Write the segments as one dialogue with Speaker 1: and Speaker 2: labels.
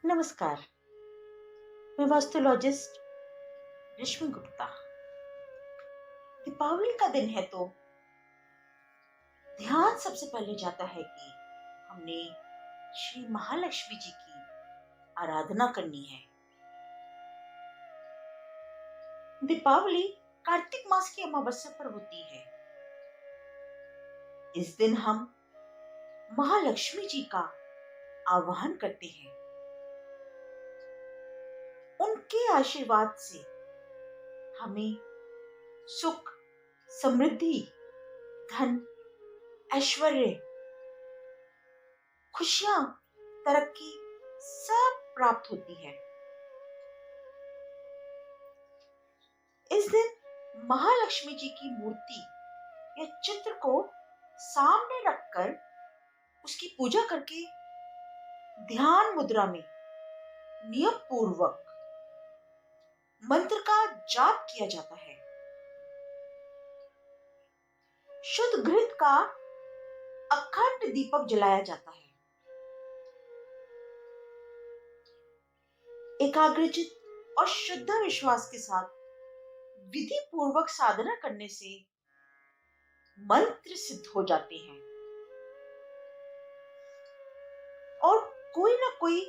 Speaker 1: नमस्कार। मैं वास्तुलॉजिस्ट रश्मि गुप्ता। दीपावली का दिन है तो ध्यान सबसे पहले जाता है कि हमने श्री महालक्ष्मी जी की आराधना करनी है। दीपावली कार्तिक मास की अमावस्या पर होती है। इस दिन हम महालक्ष्मी जी का आवाहन करते हैं। उनके आशीर्वाद से हमें सुख, समृद्धि, धन, ऐश्वर्य, खुशियां, तरक्की सब प्राप्त होती है। इस दिन महालक्ष्मी जी की मूर्ति या चित्र को सामने रखकर उसकी पूजा करके ध्यान मुद्रा में नियम पूर्वक मंत्र का जाप किया जाता है। शुद्ध घृत का अखंड दीपक जलाया जाता है। एकाग्रचित और शुद्ध विश्वास के साथ विधि पूर्वक साधना करने से मंत्र सिद्ध हो जाते हैं और कोई ना कोई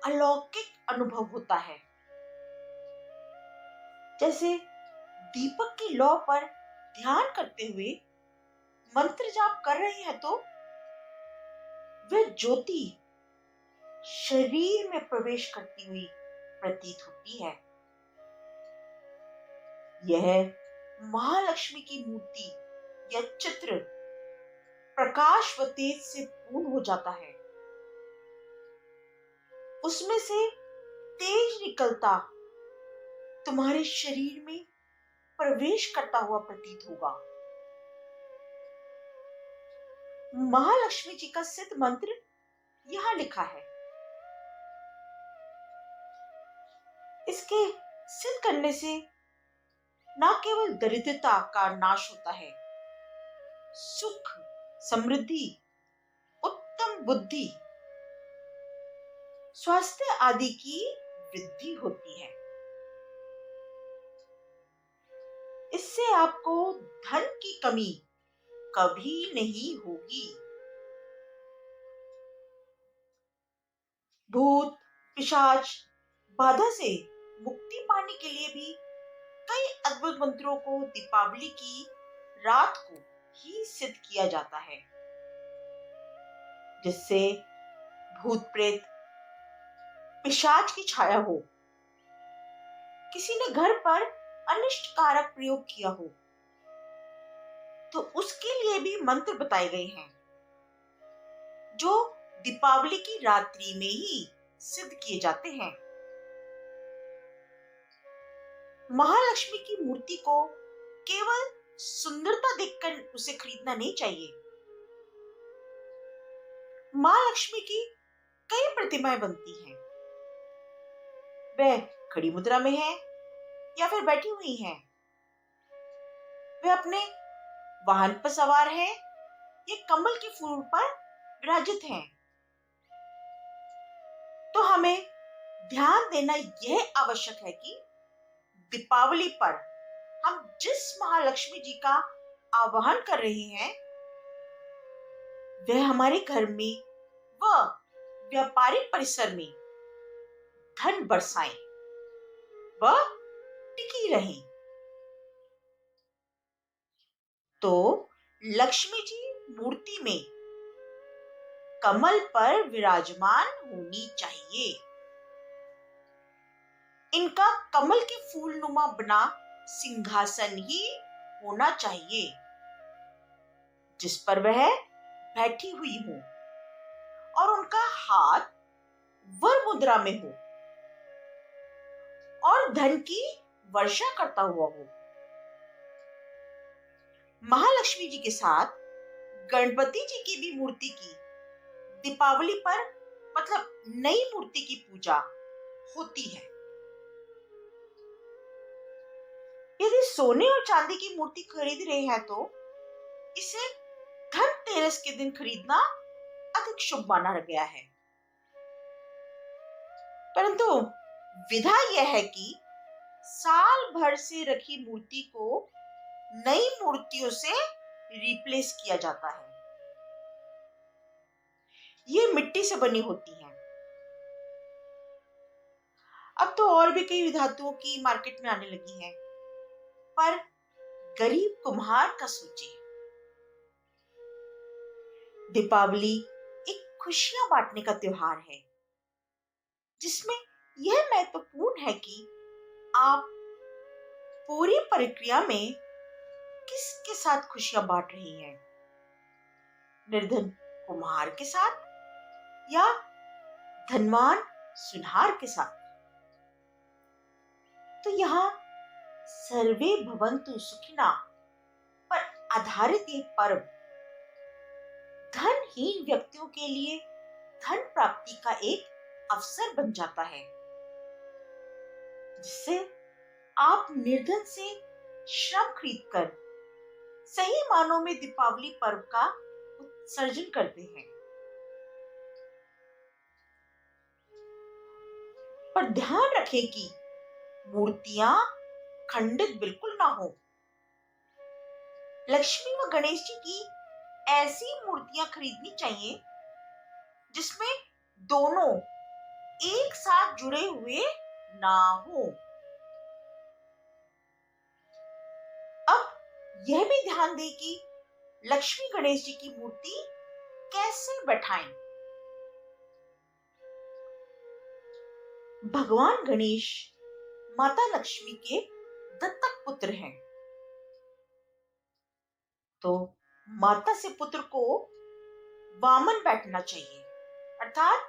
Speaker 1: अलौकिक अनुभव होता है। जैसे दीपक की लौ पर ध्यान करते हुए मंत्र जाप कर रहे हैं तो वह ज्योति शरीर में प्रवेश करती हुई प्रतीत होती है। यह महालक्ष्मी की मूर्ति या चित्र प्रकाश व तेज से पूर्ण हो जाता है। उसमें से तेज निकलता तुम्हारे शरीर में प्रवेश करता हुआ प्रतीत होगा। महालक्ष्मी जी का सिद्ध मंत्र यहां लिखा है। इसके सिद्ध करने से न केवल दरिद्रता का नाश होता है, सुख, समृद्धि, उत्तम बुद्धि, स्वास्थ्य आदि की वृद्धि होती है। इससे आपको धन की कमी कभी नहीं होगी। भूत, पिशाच, बाधा से मुक्ति पाने के लिए भी कई अद्भुत मंत्रों को दीपावली की रात को ही सिद्ध किया जाता है, जिससे भूत प्रेत, पिशाच की छाया हो, किसी ने घर पर अनिष्ट कारक प्रयोग किया हो तो उसके लिए भी मंत्र बताए गए हैं, जो दीपावली की रात्रि में ही सिद्ध किए जाते हैं। महालक्ष्मी की मूर्ति को केवल सुंदरता देखकर उसे खरीदना नहीं चाहिए। मां लक्ष्मी की कई प्रतिमाएं बनती हैं। वह खड़ी मुद्रा में है या फिर बैठी हुई हैं। वे अपने वाहन पर सवार हैं या कमल के फूल पर विराजित हैं। तो हमें ध्यान देना यह आवश्यक है कि दीपावली पर हम जिस महालक्ष्मी जी का आवाहन कर रहे हैं वह हमारे घर में व व्यापारिक परिसर में धन बरसाएं व टिकी रहें। तो लक्ष्मी जी मूर्ति में कमल पर विराजमान होनी चाहिए। इनका कमल के फूल नुमा बना सिंहासन ही होना चाहिए, जिस पर वह बैठी हुई हो और उनका हाथ वर मुद्रा में हो और धन की वर्षा करता हुआ हो। महालक्ष्मी जी के साथ गणपति जी की भी मूर्ति की दीपावली पर मतलब नई मूर्ति की पूजा होती है। यदि सोने और चांदी की मूर्ति खरीद रहे हैं तो इसे धनतेरस के दिन खरीदना अधिक शुभ माना गया है। परंतु विधा यह है कि साल भर से रखी मूर्ति को नई मूर्तियों से रिप्लेस किया जाता है। ये मिट्टी से बनी होती हैं। अब तो और भी कई धातुओं की मार्केट में आने लगी हैं, पर गरीब कुम्हार का सोचिए। दीपावली एक खुशियां बांटने का त्योहार है, जिसमें यह महत्वपूर्ण है कि आप पूरी प्रक्रिया में किसके साथ खुशियां बांट रही हैं, निर्धन कुम्हार के साथ या धनवान सुनार के साथ। तो यहाँ सर्वे भवन्तु सुखिना पर आधारित ये पर्व धनहीन व्यक्तियों के लिए धन प्राप्ति का एक अवसर बन जाता है, जिससे आप निर्धन से श्रम खरीदकर सही मानों में दीपावली पर्व का उत्सर्जन करते हैं। पर ध्यान रखें कि मूर्तियां खंडित बिल्कुल ना हो। लक्ष्मी व गणेश जी की ऐसी मूर्तियां खरीदनी चाहिए जिसमें दोनों एक साथ जुड़े हुए ना हो। अब यह भी ध्यान दें कि लक्ष्मी गणेश जी की मूर्ति कैसे बैठाएं। भगवान गणेश माता लक्ष्मी के दत्तक पुत्र हैं, तो माता से पुत्र को वामन बैठना चाहिए, अर्थात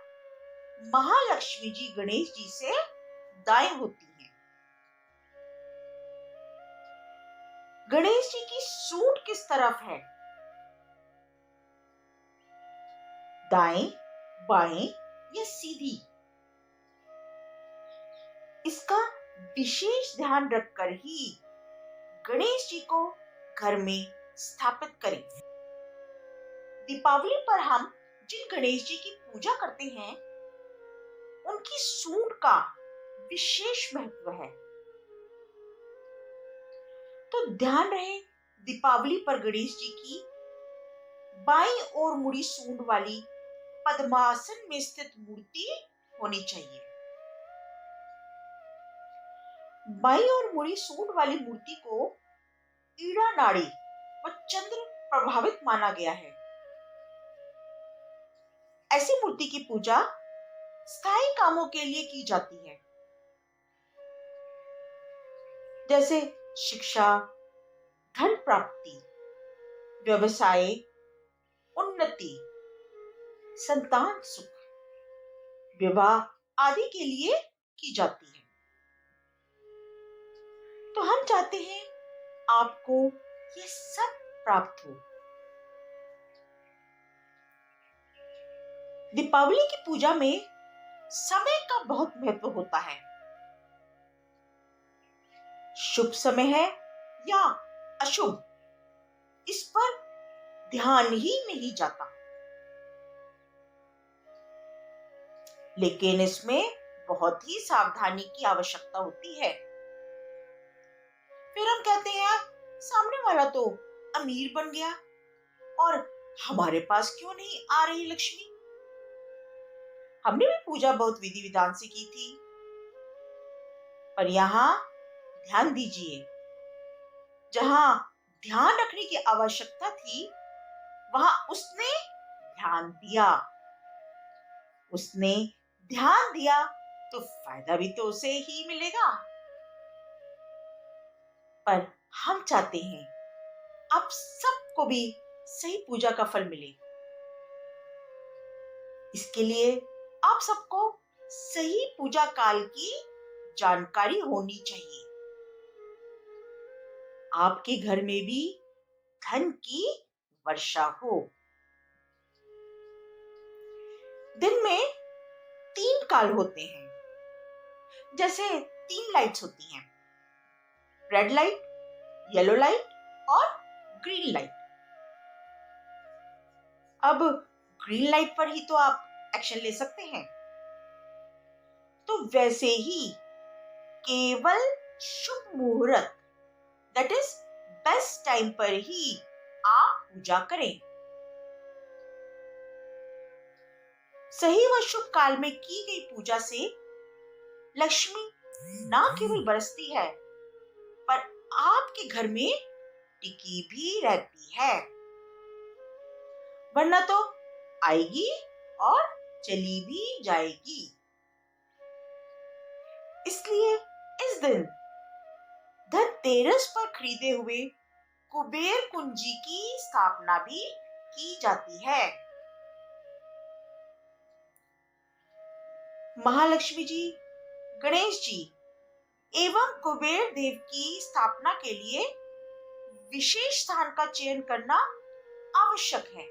Speaker 1: महालक्ष्मी जी गणेश जी से दाएं होती हैं। गणेश जी की सूंड किस तरफ है, दाएं, बाएं या सीधी? इसका विशेष ध्यान रखकर ही गणेश जी को घर में स्थापित करें। दीपावली पर हम जिन गणेश जी की पूजा करते हैं, उनकी सूंड का विशेष महत्व है। तो ध्यान रहे, दीपावली पर गणेश जी की बाईं ओर मुड़ी सूंड वाली पद्मासन में स्थित मूर्ति होनी चाहिए। बाईं ओर मुड़ी सूंड वाली मूर्ति को ईड़ा नाड़ी व चंद्र प्रभावित माना गया है। ऐसी मूर्ति की पूजा स्थायी कामों के लिए की जाती है, जैसे शिक्षा, धन प्राप्ति, व्यवसाय, उन्नति, संतान सुख, विवाह आदि के लिए की जाती है। तो हम चाहते हैं आपको ये सब प्राप्त हो। दीपावली की पूजा में समय का बहुत महत्व होता है। शुभ समय है या अशुभ, इस पर ध्यान ही नहीं जाता, लेकिन इसमें बहुत ही सावधानी की आवश्यकता होती है। फिर हम कहते हैं सामने वाला तो अमीर बन गया और हमारे पास क्यों नहीं आ रही लक्ष्मी। हमने भी पूजा बहुत विधि विधान से की थी, पर यहाँ ध्यान दीजिए, जहां ध्यान रखने की आवश्यकता थी वहां उसने ध्यान दिया। उसने ध्यान दिया तो फायदा भी तो उसे ही मिलेगा। पर हम चाहते हैं आप सबको भी सही पूजा का फल मिले। इसके लिए आप सबको सही पूजा काल की जानकारी होनी चाहिए। आपके घर में भी धन की वर्षा हो। दिन में 3 काल होते हैं, जैसे 3 लाइट्स होती हैं, रेड लाइट, येलो लाइट और ग्रीन लाइट। अब ग्रीन लाइट पर ही तो आप एक्शन ले सकते हैं। तो वैसे ही केवल शुभ मुहूर्त, दैट इज बेस्ट टाइम पर ही आप पूजा करें। सही व शुभ काल में की गई पूजा से लक्ष्मी ना केवल बरसती है, पर आपके घर में टिकी भी रहती है, वरना तो आएगी और चली भी जाएगी। इसलिए इस दिन धनतेरस पर खरीदे हुए कुबेर कुंजी की स्थापना भी की जाती है। महालक्ष्मी जी, गणेश जी एवं कुबेर देव की स्थापना के लिए विशेष स्थान का चयन करना आवश्यक है।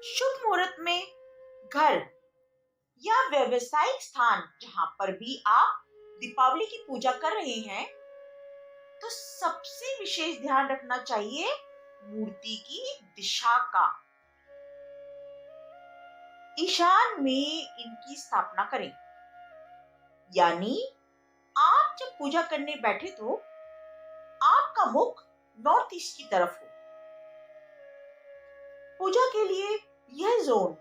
Speaker 1: शुभ मुहूर्त में घर या व्यवसायिक स्थान जहां पर भी आप दीपावली की पूजा कर रहे हैं, तो सबसे विशेष ध्यान रखना चाहिए मूर्ति की दिशा का। ईशान में इनकी स्थापना करें, यानी आप जब पूजा करने बैठे तो आपका मुख नॉर्थ ईस्ट की तरफ हो। पूजा के लिए यह जोन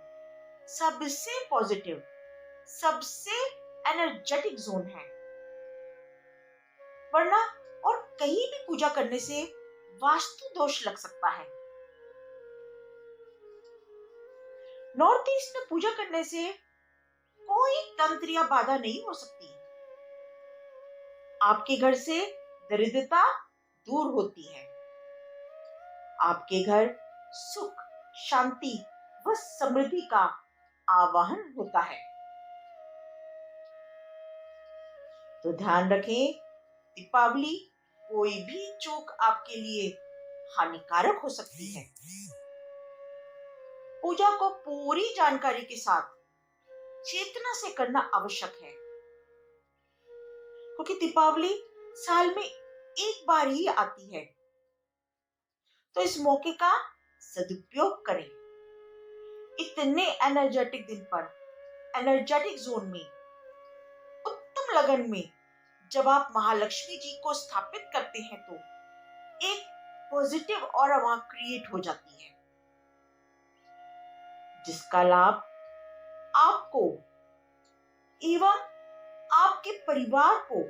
Speaker 1: सबसे पॉजिटिव, सबसे एनर्जेटिक जोन है, वरना और कहीं भी पूजा करने से वास्तु दोष लग सकता है। नॉर्थ ईस्ट में पूजा करने से कोई तंत्र या बाधा नहीं हो सकती। आपके घर से दरिद्रता दूर होती है। आपके घर सुख, शांति व समृद्धि का आवाहन होता है। तो ध्यान रखें, दीपावली कोई भी चूक आपके लिए हानिकारक हो सकती है। पूजा को पूरी जानकारी के साथ चेतना से करना आवश्यक है, क्योंकि दीपावली साल में एक बार ही आती है। तो इस मौके का सदुपयोग करें। इतने एनर्जेटिक दिन पर, एनर्जेटिक जोन में, उत्तम लगन में जब आप महालक्ष्मी जी को स्थापित करते हैं, तो एक पॉजिटिव ऑरा वहां क्रिएट हो जाती है, जिसका लाभ आपको एवं आपके परिवार को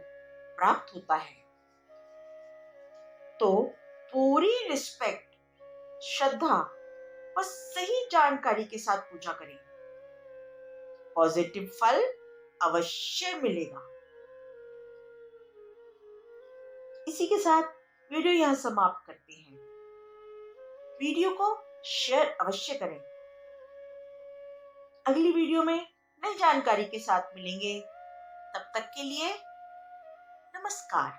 Speaker 1: प्राप्त होता है। तो पूरी रिस्पेक्ट, श्रद्धा और सही जानकारी के साथ पूजा करें। पॉजिटिव फल अवश्य मिलेगा। इसी के साथ वीडियो यहां समाप्त करते हैं। वीडियो को शेयर अवश्य करें। अगली वीडियो में नई जानकारी के साथ मिलेंगे। तब तक के लिए नमस्कार।